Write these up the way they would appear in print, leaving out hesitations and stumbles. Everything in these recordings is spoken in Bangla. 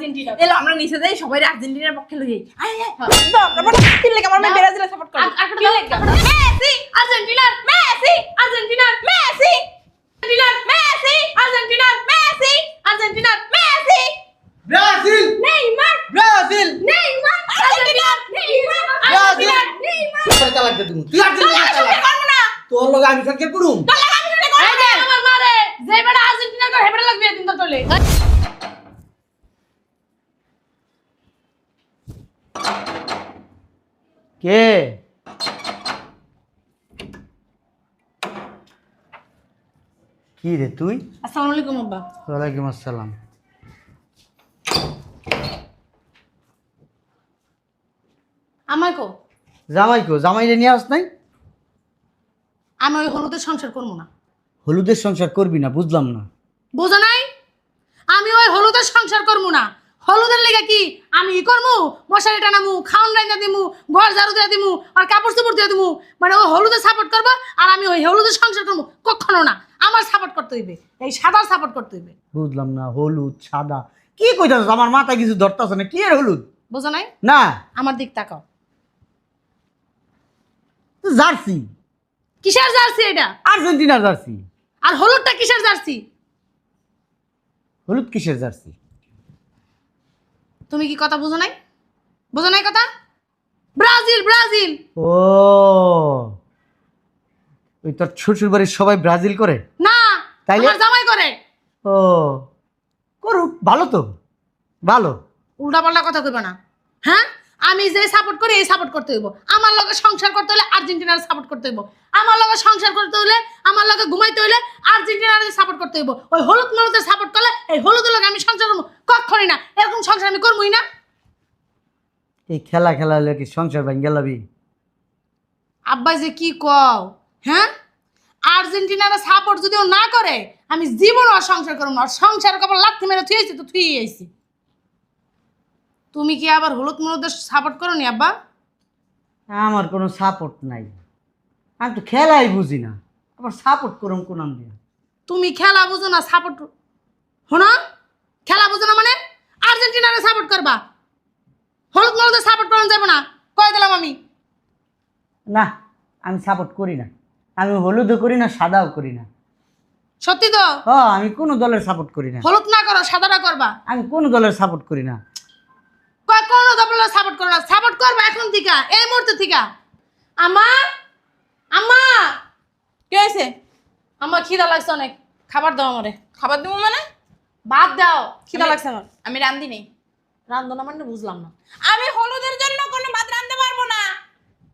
আর্জেন্টিনা। এলো আমরা নিচে যাই, সবাই আর্জেন্টিনার পক্ষে লই যাই। আয় আয় আমরা কি লাগে আমার মেয়ে ব্রাজিলের সাপোর্ট করে। কি লাগা? মেসি আর্জেন্টিনার, মেসি আর্জেন্টিনার, মেসি আর্জেন্টিনার, মেসি আর্জেন্টিনার, মেসি আর্জেন্টিনার, Messi Brazil Neymar, Brazil Neymar আর্জেন্টিনার, নেইমার আর্জেন্টিনার, নেইমার। তোর চালাক দে তুই আর্জেন্টিনা চালাক করব না। তোর লগে আমি সংসার করুম এই যে আমার মারে যে বেটা আর্জেন্টিনার করে হেবেটা লাগবে দিন তো চলে। কে কি রে তুই? আসসালামু আলাইকুম আব্বা। ওয়ালাইকুম আসসালাম। আমায় কো জামাই কো? জামাইরে নিয়ে আস নাই? আমি ওই হলুদের সংসার করব না। হলুদের সংসার করবি না? বুঝলাম না। বুঝো নাই? আমি ওই হলুদের সংসার করব না। হলুদের লেগে কি আমি ই করমু? মশারি টানামু, খাওন রাইন্দা দিমু, ঘর ঝাড়ু দিয়ে দিমু, আর কাপড় চোপড় দিয়ে দিমু, মানে ও হলুদের সাপোর্ট করবো আর আমি ওই হলুদের সংসার করবো? কখনো না। আমার সাপোর্ট করতে হইবে, এই সাদার সাপোর্ট করতে হইবে। বুঝলাম না। হলুদ সাদা কি কইতাছ? আমার মাথায় কিছু ধরতাছ না। কি এর হলুদ? বুঝো নাই? না আমার দিক তাকাও। জার্সি, কিসের জার্সি এটা? আর্জেন্টিনার জার্সি। আর হলুদটা কিসের জার্সি? হলুদ কিসের জার্সি? তুমি কি কথা বুঝো নাই? বুঝো নাই কথা? Brazil, Brazil. ও ওই তোর শ্বশুর বাড়ির সবাই ব্রাজিল করে? না, তাইলে? আমার জামাই করে। ও করুক, ভালো তো, ভালো। উল্টাপাল্টা কথা কইবা না। হ্যাঁ, আমি যে সাপোর্ট করি এই সাপোর্ট করতে হইব। আমার লগে সংসার করতে হলে আর্জেন্টিনার সাপোর্ট করতে হইব। আমার লগে সংসার করতে হলে, আমার লগে ঘুমাইতে হলে আর্জেন্টিনার সাপোর্ট করতে হইব। ওই হলুদ মলুদের সাপোর্ট করলে এই হলুদের লগে আমি সংসার করবো কখনই না। এরকম সংসার আমি করবই না। এই খেলা খেলা হলে কি সংসার ভাঙ গেলাবি? আব্বাই যে কি কও, হ্যাঁ? আর্জেন্টিনার সাপোর্ট যদিও না করে আমি জীবন আর সংসার করবো না। আর সংসার কপাল লাথি মেরে থুয়েছি তো থুয়ে আইছি। তুমি কি আবার হলুদ মলুদের সাপোর্ট করো নি আব্বা? আমার কোনো সাপোর্ট নাই। আমি তো খেলাই বুঝি না, আবার সাপোর্ট করুম কোন নাম দিয়ে? তুমি খেলা বুঝো না, সাপোর্ট শোনো, খেলা বুঝো না মানে আর্জেন্টিনারে সাপোর্ট করবা, হলুদ মলুদের সাপোর্ট করা যাবে না, কয়ে দিলাম আমি। না, আমি সাপোর্ট করি না। আমি হলুদও করি না, সাদাও করি না। সত্যি তো? আমি কোনো দলের সাপোর্ট করি না। হলুদ না করো, সাদাটা করবা। আমি কোনো দলের সাপোর্ট করি না। কয় কোনো দলের সাপোর্ট করো না, সাপোর্ট করবা এখন থেকে, এই মুহূর্তে থেকে। আমা, আম্মা, কি হইছে? আমার খিদা লাগছে অনেক, খাবার দাও আমারে। খাবার দেবো মানে? ভাত দাও, খিদা লাগছে আমার। আমি রান্ধি নেই। রান্ধনা মানে বুঝলাম না। আমি হলুদের জন্য কোনো ভাত রাঁধতে পারবো না।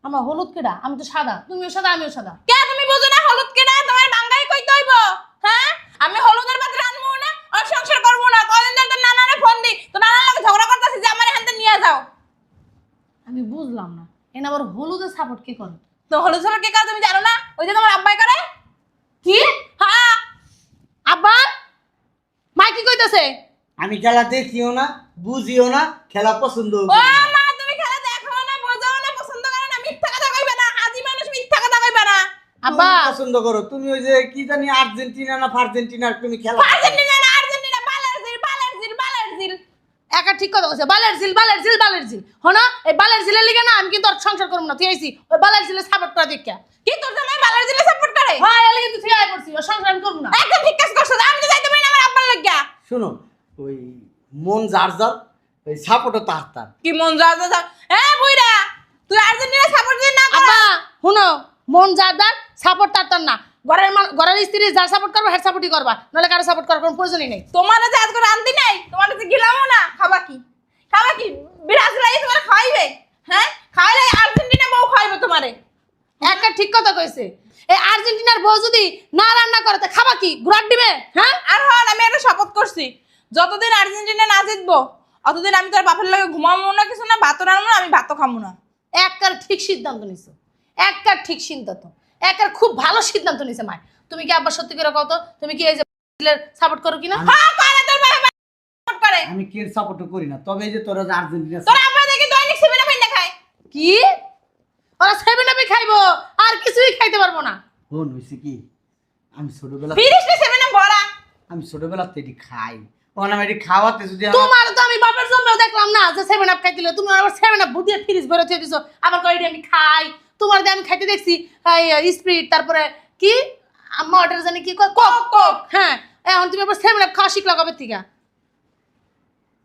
আমার হলুদ কেডা? আমি তো সাদা, তুমিও সাদা আমিও সাদা। কে তুমি বুঝো না হলুদ কেনা? তোমার বাঙ্গাই কইতে হইব। হ্যাঁ, আমি হলুদের ভাত রাঁধবো না আর সংসার করবো না। কদিন ধরে তো নানারে ফোন দি, তো নানার লগে ঝগড়া করতেছি যে আমার এখান থেকে নিয়ে যাও। আমি বুঝলাম না এনে আবার হলুদের সাপোর্ট কি করে? তো হলুদ সাপোর্ট কে করে তুমি জানো না? ওই যে তোমার আব্বাই করে। কি? হ্যাঁ, আব্বা মা কি কইতাছে? আমি খেলা দেখিও না, বুঝিও না, খেলা পছন্দ ও মা, তুমি খেলা দেখো না, বোঝাও না, পছন্দ করো না, মিথ্যা কথা কইবে না। হাজি মানুষ মিথ্যা কথা কইবে না। আব্বা পছন্দ করো তুমি। ওই যে কি জানি আর্জেন্টিনা না ফার্জেন্টিনার তুমি খেলা আর্জেন্টিনা না, আর্জেন্টিনা, বালের জিল। একা ঠিক কথা কইছে, বালের জিল, বালের জিল, বালের জিল। হনা এই বালের জিলের লিগে না আমি কিন্তু আর সংসার করব না, তুই আইছি ওই বালের জিলে সাপোর্ট করে দেখা। কি তোর জামাই বালের জিলে সাপোর্ট করে? হ্যাঁ এর লিগে তুই তুই আই পড়ছিস, ওর সংসার আমি করব না। একদম ঠিক কাজ করছো। আমি তো যাইতে পারি না আমার আব্বার লাগিয়া। শোনো, ওই মন যার যার, ওই সাপোর্টও তার তার। কি মন যা বুইরা, তুই আর্জেন্টিনা সাপোর্ট দিন না কর। আব্বা শুনো, মন যার যার, সাপোর্ট তার না। ঘরের স্ত্রী যার সাপোর্ট করবে হ্যাঁ সাপোর্টই করবা, নাহলে কারো সাপোর্ট করার কোনো প্রয়োজনই নেই। তোমার যে আজকে রান্দি নাই, তোমার যে গিলামও না। খাবা কি? ব্রাজিল আই তোমার খাইবে? হ্যাঁ, খাইলে আর্জেন্টিনা বউ খাইবে তোমারে। একটা ঠিক কথা কইছে, এই আর্জেন্টিনার বউ যদি না রান্না করে তা খাবা কি? ঘুরাট দিবে? হ্যাঁ, আর হন আমি একটা শপথ করছি, যতদিন আর্জেন্টিনা না জিতবো অতদিন আমি তোর বাপের লাগে ঘুমাবো না, কিছু না, ভাতও রান্না না, আমি ভাতও খাবো না। একটার ঠিক সিদ্ধান্ত নিছো, একটার ঠিক সিদ্ধান্ত, একটার খুব ভালো সিদ্ধান্ত নিছে মা। তুমি কি আব্বা সত্যি করে কও তো, তুমি কি এই যে সাপোর্ট করো কিনা? হ্যাঁ, করে তোর বাবা সাপোর্ট করে। আমি কি সাপোর্ট করি না, তবে এই যে তোরা যে আর্জেন্টিনা তোর আব্বা দেখি দৈনিক সিমেন্ট ফাইন খায়। কি ওরা সেভেন আপই খাইবো আর কিছুই খাইতে পারবো না? ফোন হয়েছে কি, আমি ছোটবেলা ফিরিস নি সিমেন্ট ভরা। আমি ছোটবেলা থেকে খাই, ওখানে আমি এটি খাওয়াতে যদি তোমার তো আমি বাপের জন্মেও দেখলাম না যে 7 আপ খাইতে তুমি আবার 7 আপ বুদিয়ে ফ্রিজ ভরে থুয়ে দিছো আবার কইডি আমি খাই তোমার দিয়ে আমি খাইতে দেখছি স্প্রিট তারপরে কি আম্মা অর্ডার জানি কি কয় কোক কোক হ্যাঁ এখন তুমি আবার 7 আপ খাওয়া শিখলা কবে থেকে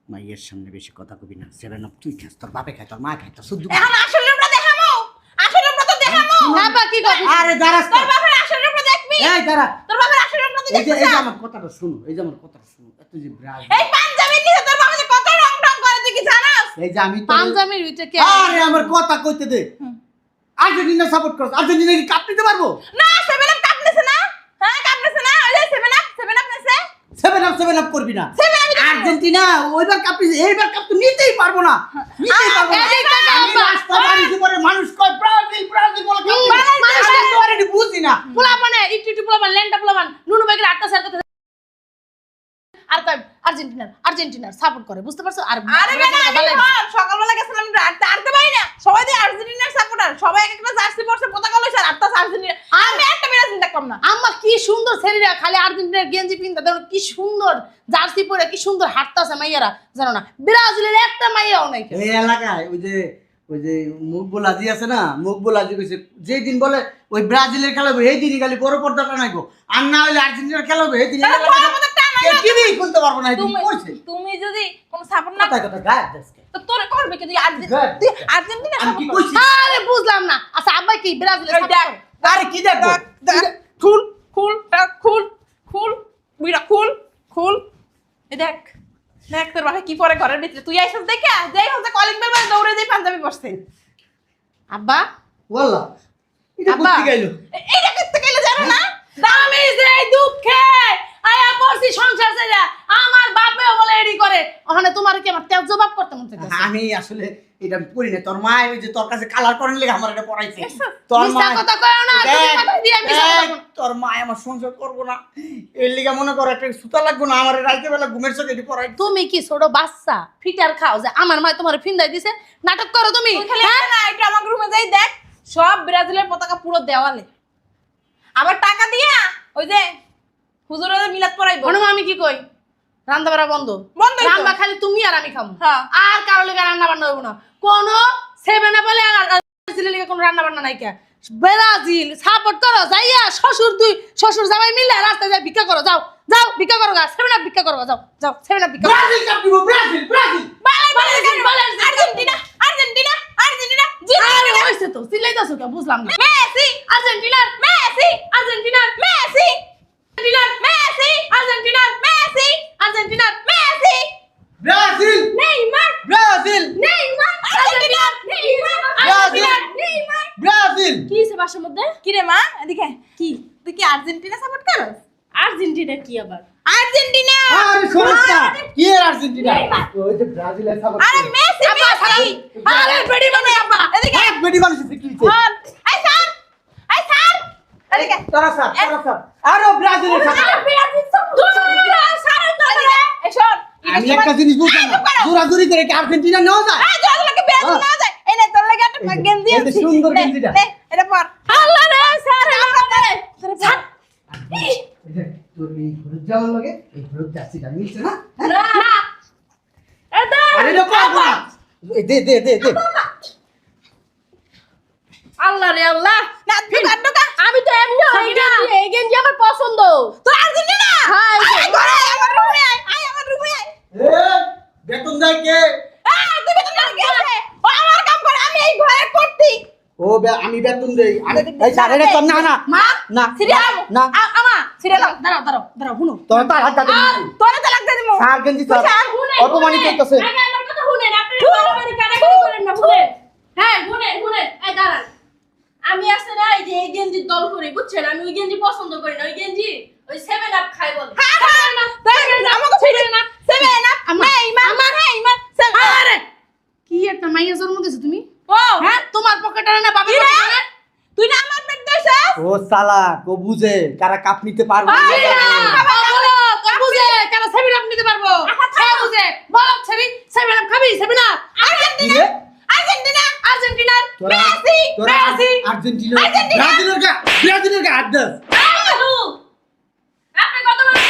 মাইয়ের সামনে বেশি কথা কবি না 7 আপ তুই খাস তোর বাপে খায় তোর মা খায় তোর শুধু এখন আসল রূপটা দেখামু আসল রূপটা তো দেখামু বাবা কি কবি আরে দাঁড়াস তোর বাপের আসল রূপটা দেখবি এই দাঁড়া তোর বাপের আসল রূপটা তুই এই যে দেখছিস আমার কথাটা শুনো এই যে আমার কথাটা শুনো এত যে ব্রাজ এই পাঞ্জাবির নিচে তোর বাবা যে কত রং টং করে তুই কি জানাস এই যে আমি তো পাঞ্জাবির ভিতরে কে আরে আমার কথা কইতে দে আর্জেন্টিনা সাপোর্ট করছ আর্জেন্টিনা কি কাপ নিতে পারবো না 7 আপ কাপ নেছে না হ্যাঁ কাপ নেছে না ওই যে 7 আপ নেছে 7 আপ করবি না 7 আপ আর্জেন্টিনা ওইবার কাপ নিছে এইবার কাপ তো নিতেই পারবো না নিতেই পারবো না এই যে আমি রাস্তা বাড়িতে পরে মানুষ কয় ব্রাজিল ব্রাজিল বলে কাপ মানুষ আমি তো অলরেডি বুঝি না পোলা মানে একটু পোলা লেন্ডা পোলা নুনু বাইকের আটটা স্যার কথা আর কয় আর্জেন্টিনার সাপোর্ট করে বুঝতে পারছো আর আরে বেটা সকালবেলা গেছিলাম আটতে পারি না সবাই দিয়ে আর্জেন্টিনার সাপোর্টার সবাই এক একটা জার্সি পরছে পতাকা লইছে আর আটটা আর্জেন্টিনা আমি একটা ব্রাজিল দেখলাম না আম্মা কি সুন্দর ছেলেরা খালি আর্জেন্টিনার গেঞ্জি পিনতে দেখো কি সুন্দর জার্সি পরে কি সুন্দর হাঁটতাছে মাইয়ারা জানো না ব্রাজিলের একটা মাইয়াও নাই এই এলাকায় ওই যে মুকবুলাজি আছে না মুকবুলাজি কইছে যেই দিন বলে ওই ব্রাজিলের খেলা হবে এই দিনই খালি বড় পর্দাটা নাইবো আর না হইলে আর্জেন্টিনার খেলা হবে এই দিনই টিভি খুলতে পারবো না এই কইছে তুমি যদি কোন সাপোর্ট না কথা কথা গায় দেশকে তো তোরে করবে কি তুই আর্জেন্টিনা আমি কি সাপোর্ট কইছি আরে বুঝলাম না আচ্ছা আব্বা কি ব্রাজিলের এই দেখ আরে কি দেখবো খুল খুল খুল খুল বুইরা খুল খুল এই দেখ দেখ তোর বাবা কি পরে ঘরের ভিতরে তুই আইছস দেখে যাই হচ্ছে কলিং বেল মানে দৌড়ে যাই পাঞ্জাবি পরছে আব্বা ওয়াল্লাহ এটা আব্বা। বুঝতে গেল এইটা করতে গেলে জানো না আমি যে দুঃখে আয়া পড়ছি সংসার ছেড়ে আমার বাপেও বলে এডি করে ওখানে তোমার কি আমার তেজ জবাব করতে মন চাইছে আমি আসলে এটা পড়ি না তোর মা ওই যে তোর কাছে কালার করেন লেগে আমার এটা পড়াইছে তোর মা মিথ্যা কথা কয়ো না তুমি দেখ, কথা দিয়ে মিথ্যা কথা দেখ, বলো। তোর মা আমার সংসার করবো না এর লিগা মনে করো একটা সুতা লাগবো না আমার রাইতে বেলা ঘুমের চোখে এটি পড়াই তুমি কি ছোট বাচ্চা ফিটার খাও যে আমার মা তোমার ফিন্দাই দিছে নাটক করো তুমি তুই খালি এটা না এটা আমার রুমে যাই দেখ সব ব্রাজিলের পতাকা পুরো দেওয়ালে আবার টাকা দিয়া ওই যে হুজুরের মিলাদ পড়াইবো অনু আমি কি কই রান্না বাড়া বন্ধ বন্ধই তো। রান্না খালি তুমি আর আমি খাবো হ্যাঁ। আর কারো লেগে রান্না বান্না হইব না কোন সেভেনা বলে আর ব্রাজিলের লেগে কোনো রান্না বান্না নাই কে ব্রাজিল সাপোর্ট করো যাইয়া শ্বশুর জামাই মিলে রাস্তায় যাই ভিক্ষা করো যাও যাও ভিক্ষা করো গা সেভেনা ভিক্ষা করো গা, যাও যাও সেভেনা ভিক্ষা করো। ব্রাজিল কাপ দিব ব্রাজিল আর্জেন্টিনা আর্জেন্টিনা আর্জেন্টিনা আরে হইছে তো চিল্লাইতাছো কে বুঝলাম না মেসি আর্জেন্টিনার মেসি আর্জেন্টিনার মেসি আর্জেন্টিনার মেসি আর্জেন্টিনার মেসি আর্জেন্টিনার Messi Brazil Neymar Brazil Neymar Argentina Neymar Brazil Neymar Brazil কি হইছে বাসার মধ্যে কি রে মা এদিকে কি তুই কি আর্জেন্টিনা সাপোর্ট করস আর্জেন্টিনা কি আবার আর্জেন্টিনা আরে সরস্তা কি এর আর্জেন্টিনা ওই যে ব্রাজিলের সাপোর্ট আরে মেসি মেসি আরে বেডি মানে আব্বা এদিকে এক বেডি মানুষ কি হইছে আই স্যার এদিকে তোরা স্যার আরে ব্রাজিলের সাপোর্ট আমি একটা জিনিস বুঝলাম না জোরাজুরি করে কি আর্জেন্টিনা নেওয়া যায় এই যে সুন্দর গেঞ্জিটা। তোর এই হলুদ জামা লাগে এই হলুদ জার্সিটা মিলছে না আরে না পাবো না এই দে দে দে দে আল্লাহ রে আল্লাহ আমি তো এমনি হই না এই গেঞ্জি আমার পছন্দ এ বেতন দেয় কে ও আমি বেতন দেই আমি এই স্যার এটা তো না না মা না সিরিয়াল না দাঁড়াও শুনো তোর তার হাত দাও স্যার গেঞ্জি স্যার অপমানিত হইতাছে আমার কথা শুনেন আপনি বাড়াবাড়ি কাটাকাটি করেন না শুনেন হ্যাঁ শুনেন এই দাঁড়ান আমি আছে না এই যে এই গেঞ্জি দল করি বুঝছেন আমি ওই গেঞ্জি পছন্দ করি না ওই গেঞ্জি ওই 7 আপ খাই বলে আরে কি একটা মাইয়া জন্ম দিছো তুমি হ্যাঁ তোমার পকেটে না বাবা পকেটে তুই না আমার পেট দইছস ও সালা কো বুঝে কারা কাপ নিতে পারবে না বুঝে কেন 7 আপ নিতে পারবো হ্যাঁ বুঝে বল 7 আপ খাবি 7 আপ কি রে আর্জেন্টিনার তোরা মেসি আর্জেন্টিনা আর্জেন্টিনা। ব্রাজিলের কে হাত দাও আপনি কত মানুষ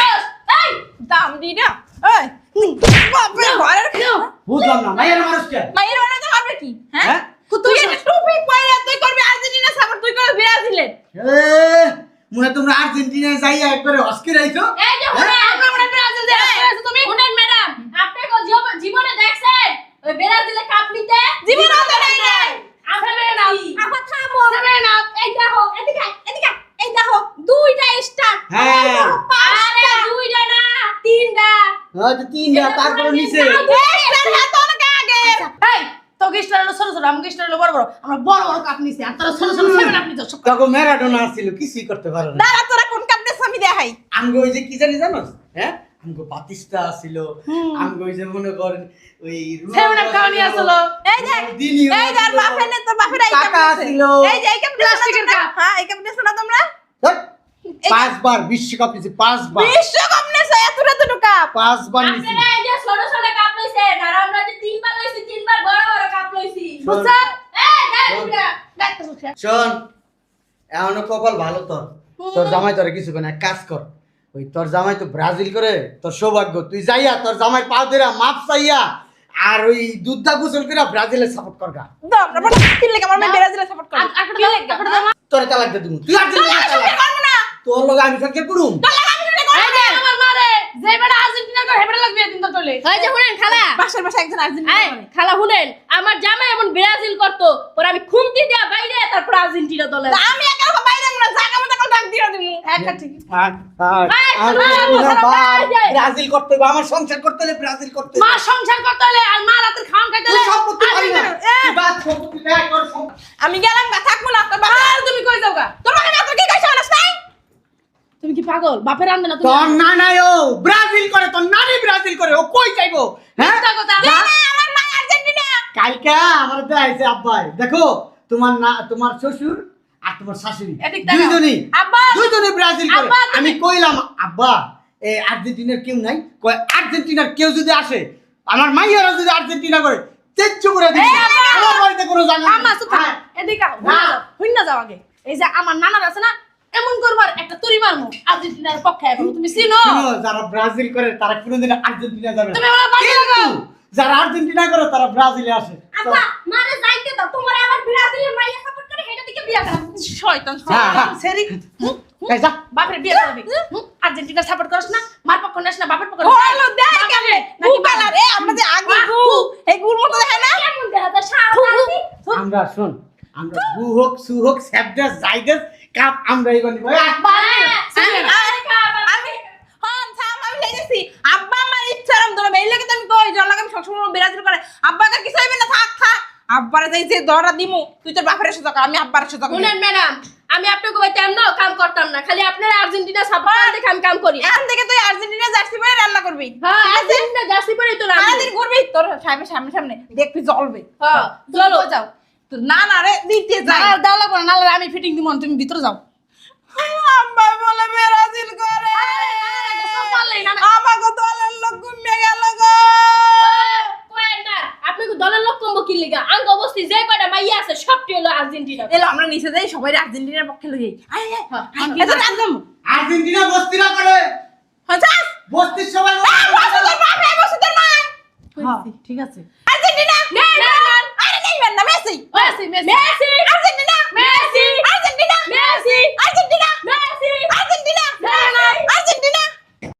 এই দাম দি না ওই বাপরে ঘরের বুঝলাম না মায়ের মানুষকে মায়ের বাড়ি তো হবে কি হ্যাঁ হ্ঁ? তুই একটা টুপি পরে তুই করবি আর্জেন্টিনা সাপোর্ট তুই করবি ব্রাজিলের মনে তোমরা আর্জেন্টিনায় যাইয়া একবারে অস্কির আইছো এই যে আমরা ব্রাজিল দিয়ে আসছো তুমি শুনেন ম্যাডাম আপনি জীবনে দেখছেন ওই ব্রাজিলে কাপ নিতে জীবন তো নাই নাই আমরা না আপা থামো না এই দেখো এদিকে এদিকে এই দেখো দুইটা স্টার হ্যাঁ আরে দুইটা না তিনটা হয়তো তিনটা তারপর নিচে স্টার হাত অনেক আগে এই তো গিস্টার হলো ছোট ছোট আমাকে গিস্টার হলো বড় বড় আমরা বড় বড় কাপ নিছি আর তারা ছোট ছোট সেভেন আপনি তো তখন ম্যারাডোনা ছিল কিছুই করতে পারো না দাঁড়া তোরা কোন কাপ দেশ আমি দেখাই আমগো ওই যে কি জানি জানোস হ্যাঁ আমগো বাতিস্তা ছিল আমগো ওই যে মনে করেন ওই সেভেন আপ খাওয়ানি আসলো এই দেখ এই যার বাপের নে তোর বাপের এই কাপ টাকা ছিল এই যে এই কাপ প্লাস্টিকের কাপ। হ্যাঁ এই কাপ দেশ না তোমরা ধ্যাৎ, পাঁচবার বিশ্বকাপ নিয়েছে পাঁচবার বিশ্বকাপ নেছ এত কাপ পাঁচবার নিয়েছে আপনারা এই যে ছোট ছোট কাপ লইছেন আর আমরা যে তিনবার লইছি তিনবার বড় বড় কাপ লইছি বুঝছেন? এই গাড়িটা দেখতে বুঝছেন শোন এখনো কপাল ভালো তোর জামাই তোরে কিছু করে না এক কাজ কর ওই তোর জামাই তো ব্রাজিল করে তোর সৌভাগ্য তুই যাইয়া তোর জামাই পা ধরে মাপ চাইয়া আর ওই দুধটা গোসল করে ব্রাজিলের সাপোর্ট করগা দাও না বড় কি লাগে আমার ব্রাজিলের সাপোর্ট করি কি লাগে তোরে তালাক দে দিমু তুই আর্জেন্টিনা তালাক করব না তোর লগে আমি সঙ্গে করুম এই যে আমার মারে যে বেটা আর্জেন্টিনা করে হেবড়া লাগবে দিন তো চলে ওই যে শুনেন খালা বাসার বাসা একজন আর্জেন্টিনা এই করে। খালা শুনেন আমার জামাই এমন ব্রাজিল করতো ওর আমি খুন্তি দিয়া বাইরে তারপর আর্জেন্টিনা দলে তা আমি একা একা বাইরে না জায়গা মতো ডাক দিয়ে দিমু একটা ঠিক ব্রাজিল করতে হবে আমার সংসার করতে হলে ব্রাজিল করতে মা সংসার করতে হলে আর মা রাতের খাওয়ান খাইতে তুই হলে সম্পত্তি পারি না তুই বাদ সম্পত্তি দেখ তোর আমি গেলাম গা থাকবো না তোর বাবা আর তুমি কই যাও গা তোর বাবা না তোর কি কইছ না নাই তুমি কি পাগল বাপের আনবে না তুমি তোর নানাই ও ব্রাজিল করে তোর নানি ব্রাজিল করে ও কই যাইবো হ্যাঁ মিথ্যা কথা না আমার মা আর্জেন্টিনা কালকে আমার তো আইছে আব্বাই দেখো তোমার শ্বশুর আর তোমার শাশুড়ি এদিক তাকাও। দুইজনই আব্বা দুইজনই ব্রাজিল করে আব্বা, তুমি- আমি কইলাম আব্বা এই আর্জেন্টিনার কেউ নাই কয় আর্জেন্টিনার কেউ যদি আসে আমার মাইয়ারা যদি আর্জেন্টিনা করে তেজ্য করে দিবে এই আব্বা! আমার বাড়িতে কোনো জায়গা আম্মা নেই। চুপ হ্যাঁ। এদিকে না। হুইনা যাও আগে এই যে আমার নানার আছে না এমন করবার একটা তুরি মারমু আর্জেন্টিনার পক্ষে এখন তুমি চিনো শুনো, যারা ব্রাজিল করে তারা কোনোদিন আর্জেন্টিনা যাবে না তুমি আমার বাড়ি কিন্তু লাগাও যারা আর্জেন্টিনা করে তারা ব্রাজিলে আসে আব্বা মারে যাইতে দাও তোমার আবার ব্রাজিলের মাইয়া সাপোর্ট করে হেটা দিকে বিয়া করা শয়তান হ্যাঁ, হ্যাঁ। সেরি এই যা বাপের বিয়ে করবি আর্জেন্টিনা সাপোর্ট করিস না মার পক্ষ নাস না বাপের পক্ষ হলো দেখ কেমনে গু কালার এ আমরা যে আগে গু এই গুর মতো দেখে না কেমন দেখা যায় সারাদিন আমরা শোন আমরা গু হোক সু হোক স্যাপডাস জাইডাস কাপ আমরা এগো নিব আমি হন থাম আমি লেগেছি আব্বা আমার ইচ্ছারাম ধরে এই লাগে তো আমি কই জল লাগে আমি সবসময় ব্রাজিল করে আব্বা কার কিছু হইবে না থাক থাক আব্বারে যাই যে দরা দিমু তুই তোর বাপের সাথে কর আমি আব্বার সাথে কর শুনেন ম্যাডাম আমি আপনাকে কইতে এমন কাম করতাম না খালি আপনারা আর্জেন্টিনা সাপোর্ট দেখে আমি কাম করি এখন থেকে তুই আর্জেন্টিনা জার্সি পরে রান্না করবি হ্যাঁ আর্জেন্টিনা জার্সি পরে তো রাখি সারাদিন ঘুরবি তোর সামনে সামনে সামনে দেখবি জ্বলবে হ্যাঁ চলো যাও তো না না রে দিতে যাই আর দাও লাগবে না নালে আমি ফিটিং দিব তুমি ভিতরে যাও আব্বা বলে ব্রাজিল করে আমাকে দলের লোক ঘুমিয়ে গেল গো কয় না আপনাকে দলের লোক কমবো কি লিগা আঙ্গ অবস্থি যে কয়টা মাইয়া আছে সবটি হলো আর্জেন্টিনা এলো আমরা নিচে যাই সবাই আর্জেন্টিনার পক্ষে লই যাই আয় আয় এটা একদম আর্জেন্টিনা বস্তিরা করে আচ্ছা বস্তির সবাই বসে তোর বাপ এই বসে তোর মা হ্যাঁ ঠিক আছে আর্জেন্টিনা আরে নেইবেন না মেসি মেসি মেসি মেসি